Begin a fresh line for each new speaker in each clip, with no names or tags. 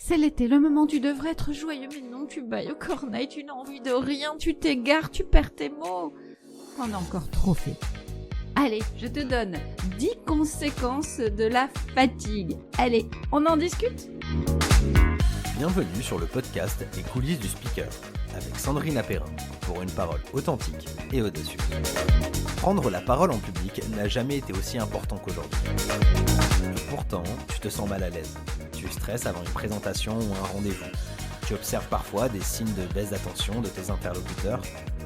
C'est l'été, le moment où tu devrais être joyeux, mais non, tu bailles aux corneilles, tu n'as envie de rien, tu t'égares, tu perds tes mots. On a encore trop fait. Allez, je te donne 10 conséquences de la fatigue. Allez, on en discute ?
Bienvenue sur le podcast Les coulisses du speaker, avec Sandrine Apérin, pour une parole authentique et audacieux. Prendre la parole en public n'a jamais été aussi important qu'aujourd'hui. Et pourtant, tu te sens mal à l'aise. Tu stresses avant une présentation ou un rendez-vous. Tu observes parfois des signes de baisse d'attention de tes interlocuteurs,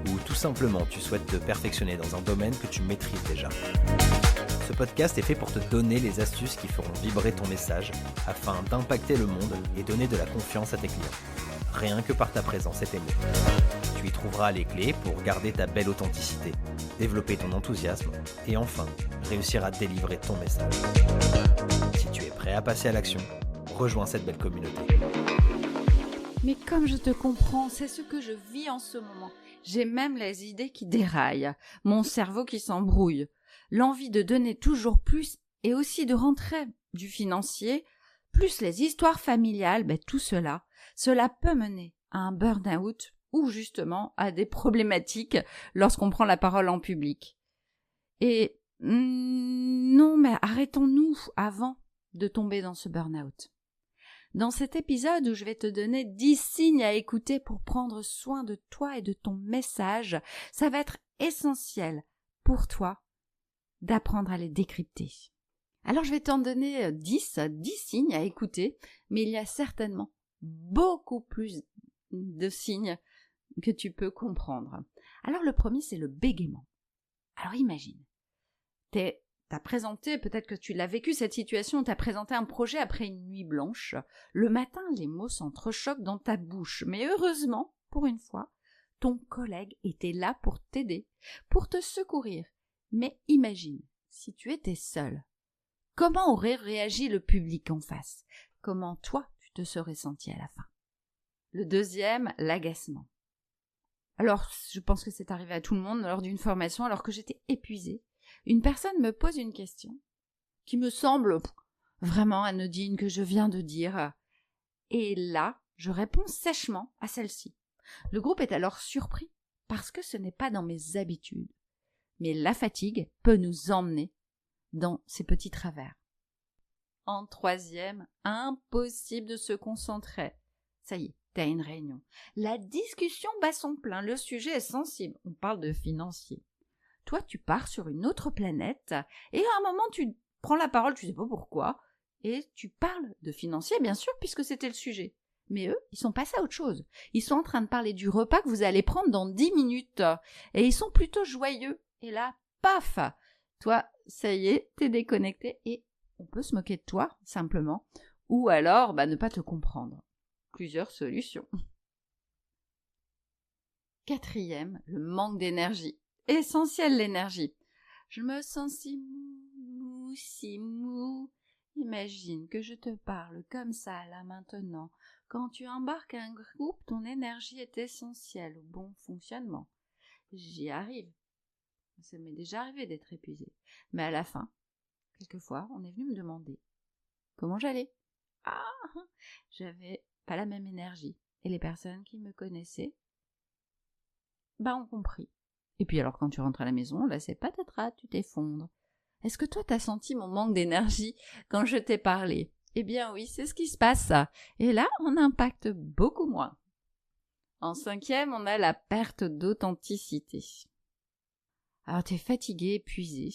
ou tout simplement tu souhaites te perfectionner dans un domaine que tu maîtrises déjà. Ce podcast est fait pour te donner les astuces qui feront vibrer ton message afin d'impacter le monde et donner de la confiance à tes clients. Rien que par ta présence et tes mots. Tu y trouveras les clés pour garder ta belle authenticité, développer ton enthousiasme et enfin réussir à délivrer ton message. Si tu es prêt à passer à l'action, rejoins cette belle communauté.
Mais comme je te comprends, c'est ce que je vis en ce moment. J'ai même les idées qui déraillent, mon cerveau qui s'embrouille, l'envie de donner toujours plus et aussi de rentrer du financier, plus les histoires familiales, tout cela peut mener à un burn-out ou justement à des problématiques lorsqu'on prend la parole en public. Et non, mais arrêtons-nous avant de tomber dans ce burn-out. Dans cet épisode où je vais te donner 10 signes à écouter pour prendre soin de toi et de ton message, ça va être essentiel pour toi d'apprendre à les décrypter. Alors je vais t'en donner 10 signes à écouter, mais il y a certainement beaucoup plus de signes que tu peux comprendre. Alors le premier, c'est le bégaiement. Alors imagine, t'as présenté, peut-être que tu l'as vécu cette situation, t'as présenté un projet après une nuit blanche. Le matin, les mots s'entrechoquent dans ta bouche, mais heureusement, pour une fois, ton collègue était là pour t'aider, pour te secourir. Mais imagine, si tu étais seul, comment aurait réagi le public en face ? Comment toi, tu te serais senti à la fin ? Le deuxième, l'agacement. Alors, je pense que c'est arrivé à tout le monde lors d'une formation, alors que j'étais épuisée. Une personne me pose une question qui me semble vraiment anodine que je viens de dire. Et là, je réponds sèchement à celle-ci. Le groupe est alors surpris parce que ce n'est pas dans mes habitudes. Mais la fatigue peut nous emmener dans ces petits travers. En troisième, impossible de se concentrer. Ça y est, t'as une réunion. La discussion bat son plein, le sujet est sensible. On parle de financier. Toi, tu pars sur une autre planète et à un moment, tu prends la parole, tu sais pas pourquoi, et tu parles de financier, bien sûr, puisque c'était le sujet. Mais eux, ils sont passés à autre chose. Ils sont en train de parler du repas que vous allez prendre dans 10 minutes. Et ils sont plutôt joyeux. Et là, paf ! Toi, ça y est, t'es déconnecté et on peut se moquer de toi, simplement. Ou alors, ne pas te comprendre. Plusieurs solutions. Quatrième, le manque d'énergie. Essentiel l'énergie. Je me sens si mou. Imagine que je te parle comme ça, là, maintenant. Quand tu embarques un groupe, ton énergie est essentielle au bon fonctionnement. J'y arrive. Ça m'est déjà arrivé d'être épuisée. Mais à la fin, quelquefois, on est venu me demander comment j'allais. Ah, j'avais pas la même énergie. Et les personnes qui me connaissaient, ont compris. Et puis alors quand tu rentres à la maison, là c'est patatras, tu t'effondres. Est-ce que toi t'as senti mon manque d'énergie quand je t'ai parlé ? Eh bien oui, c'est ce qui se passe. Et là, on impacte beaucoup moins. En cinquième, on a la perte d'authenticité. Alors t'es fatigué, épuisé,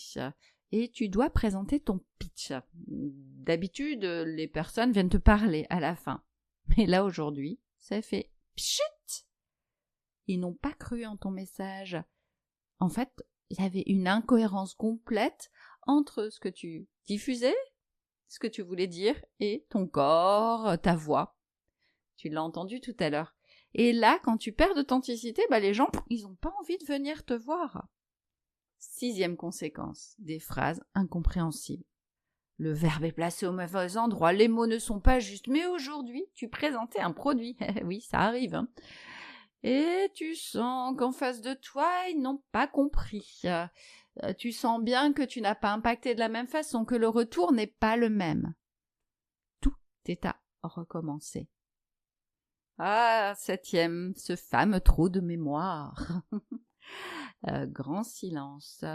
et tu dois présenter ton pitch. D'habitude, les personnes viennent te parler à la fin. Mais là aujourd'hui, ça fait pchut ! Ils n'ont pas cru en ton message. En fait, il y avait une incohérence complète entre ce que tu diffusais, ce que tu voulais dire, et ton corps, ta voix. Tu l'as entendu tout à l'heure. Et là, quand tu perds d'authenticité, les gens, ils n'ont pas envie de venir te voir. Sixième conséquence, des phrases incompréhensibles. Le verbe est placé au mauvais endroit, les mots ne sont pas justes, mais aujourd'hui, tu présentais un produit. Oui, ça arrive, Et tu sens qu'en face de toi, ils n'ont pas compris. Tu sens bien que tu n'as pas impacté de la même façon, que le retour n'est pas le même. Tout est à recommencer. Ah, 7e, ce fameux trou de mémoire. Grand silence.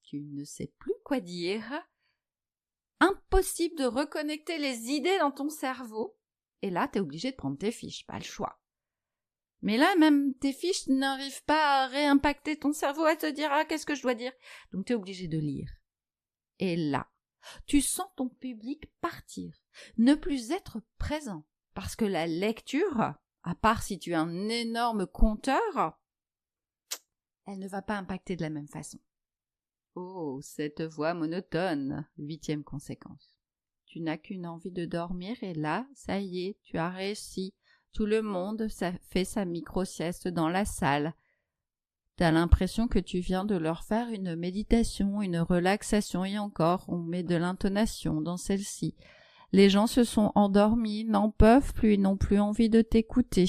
Tu ne sais plus quoi dire. Impossible de reconnecter les idées dans ton cerveau. Et là, t'es obligé de prendre tes fiches, pas le choix. Mais là, même tes fiches n'arrivent pas à réimpacter ton cerveau, à te dire « Ah, qu'est-ce que je dois dire ?» Donc, t'es obligé de lire. Et là, tu sens ton public partir, ne plus être présent. Parce que la lecture, à part si tu es un énorme conteur, elle ne va pas impacter de la même façon. Oh, cette voix monotone, 8e conséquence. Tu n'as qu'une envie de dormir et là, ça y est, tu as réussi. Tout le monde fait sa micro-sieste dans la salle. T'as l'impression que tu viens de leur faire une méditation, une relaxation et encore, on met de l'intonation dans celle-ci. Les gens se sont endormis, n'en peuvent plus, n'ont plus envie de t'écouter.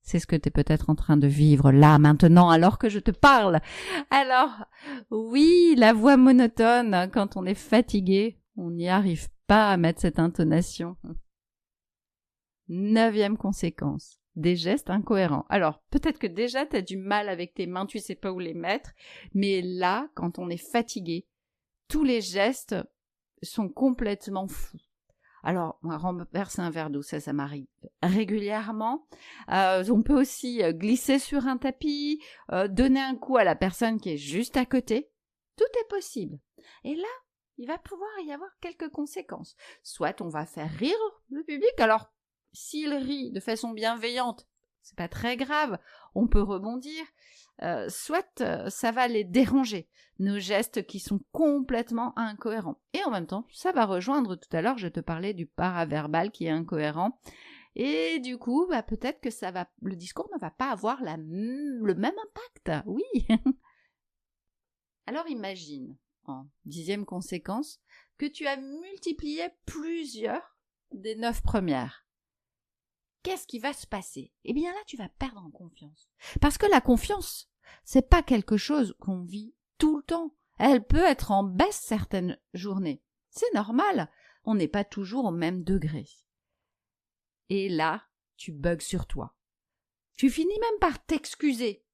C'est ce que tu es peut-être en train de vivre là, maintenant, alors que je te parle. Alors, oui, la voix monotone, quand on est fatigué, on n'y arrive pas à mettre cette intonation. 9e conséquence, des gestes incohérents. Alors, peut-être que déjà, tu as du mal avec tes mains, tu sais pas où les mettre, mais là, quand on est fatigué, tous les gestes sont complètement fous. Alors, moi, renverser un verre d'eau, ça m'arrive régulièrement. On peut aussi glisser sur un tapis, donner un coup à la personne qui est juste à côté. Tout est possible. Et là, il va pouvoir y avoir quelques conséquences. Soit on va faire rire le public. Alors, s'il rit de façon bienveillante, c'est pas très grave, on peut rebondir. Soit ça va les déranger, nos gestes qui sont complètement incohérents. Et en même temps, ça va rejoindre, tout à l'heure, je te parlais du paraverbal qui est incohérent. Et du coup, peut-être que le discours ne va pas avoir le même impact. Oui. Alors imagine, en 10e conséquence, que tu as multiplié plusieurs des 9 premières. Qu'est-ce qui va se passer? Eh bien là, tu vas perdre en confiance. Parce que la confiance, c'est pas quelque chose qu'on vit tout le temps. Elle peut être en baisse certaines journées. C'est normal. On n'est pas toujours au même degré. Et là, tu bugs sur toi. Tu finis même par t'excuser.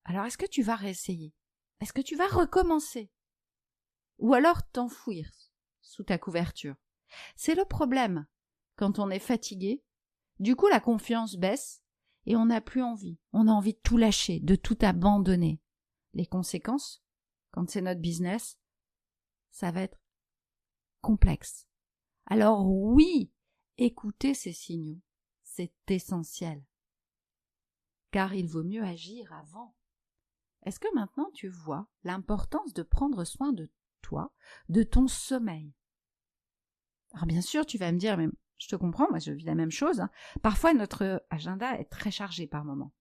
Alors, est-ce que tu vas réessayer? Est-ce que tu vas recommencer? Ou alors t'enfouir sous ta couverture? C'est le problème. Quand on est fatigué, du coup, la confiance baisse et on n'a plus envie. On a envie de tout lâcher, de tout abandonner. Les conséquences, quand c'est notre business, ça va être complexe. Alors oui, écouter ces signaux, c'est essentiel. Car il vaut mieux agir avant. Est-ce que maintenant tu vois l'importance de prendre soin de toi, de ton sommeil? Alors bien sûr, tu vas me dire, mais je te comprends, moi je vis la même chose. Parfois, notre agenda est très chargé par moment.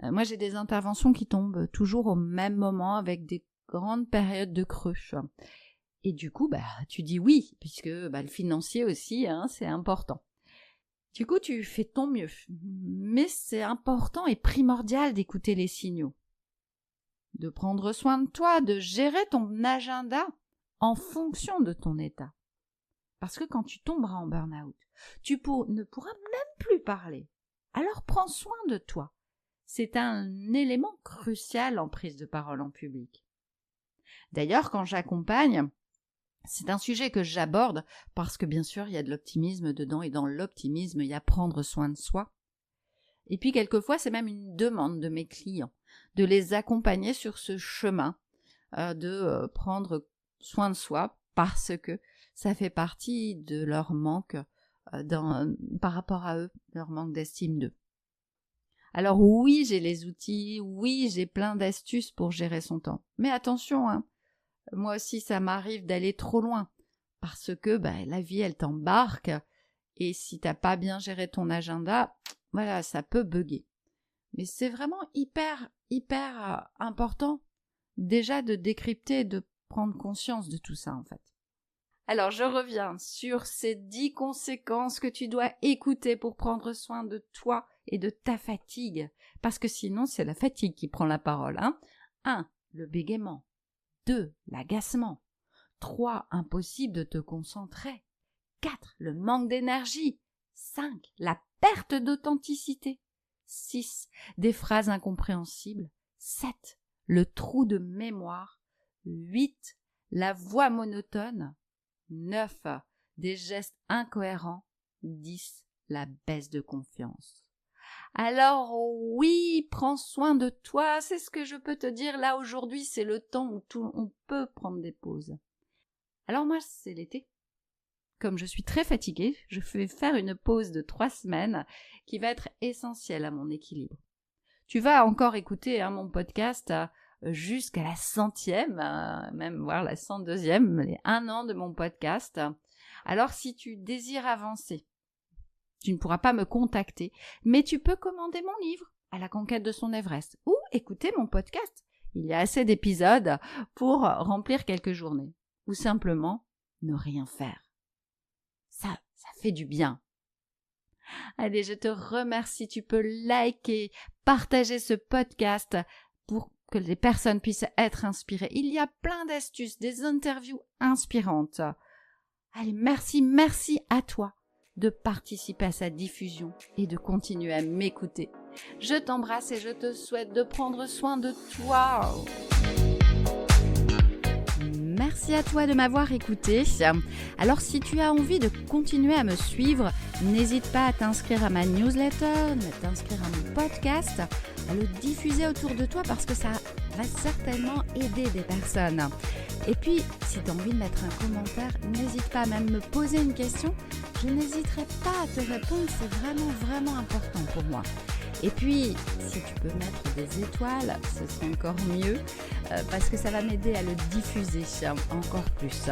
Moi, j'ai des interventions qui tombent toujours au même moment avec des grandes périodes de creux. Et du coup, tu dis oui, puisque le financier aussi, c'est important. Du coup, tu fais ton mieux. Mais c'est important et primordial d'écouter les signaux. De prendre soin de toi, de gérer ton agenda en fonction de ton état. Parce que quand tu tomberas en burn-out, tu ne pourras même plus parler. Alors prends soin de toi. C'est un élément crucial en prise de parole en public. D'ailleurs, quand j'accompagne, c'est un sujet que j'aborde parce que bien sûr, il y a de l'optimisme dedans et dans l'optimisme, il y a prendre soin de soi. Et puis quelquefois, c'est même une demande de mes clients de les accompagner sur ce chemin de prendre soin de soi parce que ça fait partie de leur manque par rapport à eux, leur manque d'estime d'eux. Alors oui, j'ai les outils, oui, j'ai plein d'astuces pour gérer son temps. Mais attention, moi aussi ça m'arrive d'aller trop loin parce que la vie elle t'embarque et si t'as pas bien géré ton agenda, voilà, ça peut bugger. Mais c'est vraiment hyper important déjà de décrypter, de prendre conscience de tout ça en fait. Alors je reviens sur ces 10 conséquences que tu dois écouter pour prendre soin de toi et de ta fatigue, parce que sinon c'est la fatigue qui prend la parole. 1. Le bégaiement. 2. L'agacement. 3. Impossible de te concentrer. 4. Le manque d'énergie. 5. La perte d'authenticité. 6. Des phrases incompréhensibles. 7. Le trou de mémoire. 8. La voix monotone. 9. Des gestes incohérents. 10. La baisse de confiance. Alors oui, prends soin de toi, c'est ce que je peux te dire. Là aujourd'hui, c'est le temps où on peut prendre des pauses. Alors moi, c'est l'été. Comme je suis très fatiguée, je vais faire une pause de 3 semaines qui va être essentielle à mon équilibre. Tu vas encore écouter mon podcast jusqu'à la 100e, même voire la 102e, les 1 an de mon podcast. Alors si tu désires avancer, tu ne pourras pas me contacter, mais tu peux commander mon livre « À la conquête de son Everest » ou écouter mon podcast. Il y a assez d'épisodes pour remplir quelques journées. Ou simplement ne rien faire. Ça fait du bien. Allez, je te remercie. Tu peux liker, partager ce podcast pour que les personnes puissent être inspirées. Il y a plein d'astuces, des interviews inspirantes. Allez, merci à toi de participer à sa diffusion et de continuer à m'écouter. Je t'embrasse et je te souhaite de prendre soin de toi. Merci à toi de m'avoir écouté. Alors si tu as envie de continuer à me suivre, n'hésite pas à t'inscrire à ma newsletter, à t'inscrire à mon podcast, à le diffuser autour de toi parce que ça va certainement aider des personnes. Et puis, si tu as envie de mettre un commentaire, n'hésite pas à même me poser une question. Je n'hésiterai pas à te répondre, c'est vraiment important pour moi. Et puis, si tu peux mettre des étoiles, ce serait encore mieux parce que ça va m'aider à le diffuser encore plus.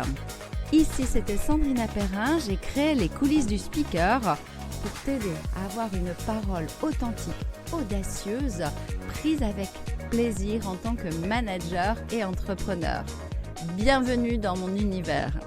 Ici, c'était Sandrina Perrin. J'ai créé les coulisses du speaker pour t'aider à avoir une parole authentique, audacieuse, prise avec plaisir en tant que manager et entrepreneur. Bienvenue dans mon univers.